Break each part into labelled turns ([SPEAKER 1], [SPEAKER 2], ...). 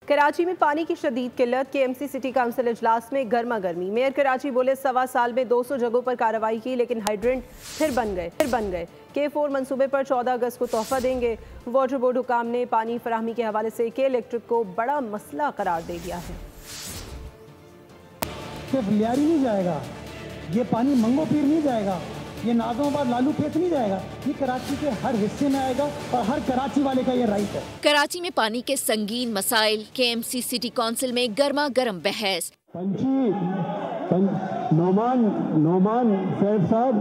[SPEAKER 1] कराची में पानी की शदीद किल्लत। KMC सिटी काउंसिल इजलास में गर्मा गर्मी। मेयर कराची बोले 1.25 साल में 200 जगहों पर कार्रवाई की, लेकिन हाइड्रेंट फिर बन गए। K4 मंसूबे पर 14 अगस्त को तोहफा देंगे। वाटर बोर्ड हुकाम ने पानी फराहमी के हवाले से के इलेक्ट्रिक को बड़ा मसला करार दे दिया है।
[SPEAKER 2] सिर्फ लियारी नहीं जाएगा, ये पानी मंगो पीर नहीं जाएगा, ये नाजोबाद लालू खेत नहीं जाएगा, ये कराची के हर हिस्से में आएगा और हर कराची वाले का ये राइट है।
[SPEAKER 3] कराची में पानी के संगीन मसाइल। KMC सिटी काउंसिल में गर्मा गर्म बहस।
[SPEAKER 4] नोमान सैयद साहब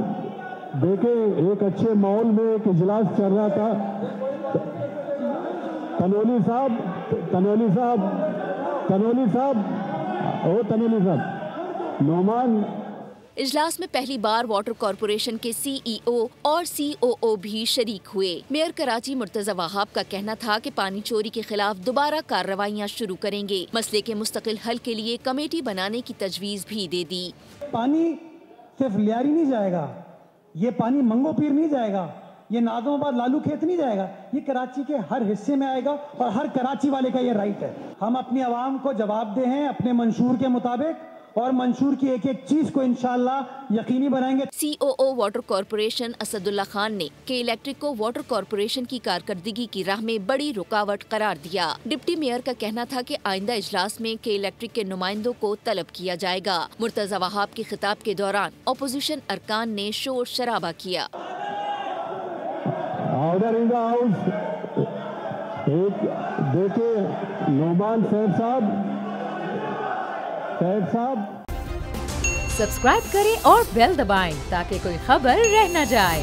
[SPEAKER 4] देखे एक अच्छे माहौल में एक इजलास चल रहा था। तनोली साहब नोमान।
[SPEAKER 3] इजलास में पहली बार वाटर कॉरपोरेशन के CEO और COO भी शरीक हुए। मेयर कराची मुर्तजा वहाब का कहना था कि पानी चोरी के खिलाफ दोबारा कार्रवाइयाँ शुरू करेंगे। मसले के मुस्तकिल हल के लिए कमेटी बनाने की तजवीज भी दे दी।
[SPEAKER 2] पानी सिर्फ लियारी नहीं जाएगा, ये पानी मंगो पीर नहीं जाएगा, ये नाजोबाद लालू खेत नहीं जाएगा, ये कराची के हर हिस्से में आएगा और हर कराची वाले का ये राइट है। हम अपनी आवाम को जवाबदेह हैं अपने मंशूर के मुताबिक, और मंशूर की एक एक चीज को इंशाअल्लाह यकीनी बनाएंगे।
[SPEAKER 3] COO water corporation Asadullah Khan ने के इलेक्ट्रिक को वाटर कॉरपोरेशन की कारकर्दगी की राह में बड़ी रुकावट करार दिया। डिप्टी मेयर का कहना था कि आइंदा इजलास में के इलेक्ट्रिक के नुमाइंदों को तलब किया जाएगा। मुर्तजा वहाब के खिताब के दौरान अपोजिशन अरकान ने शोर शराबा किया।
[SPEAKER 4] Order in the house. एक देखे नोमान सैयद साहब
[SPEAKER 5] सब्सक्राइब करें और बेल दबाएं ताकि कोई खबर रह न जाए।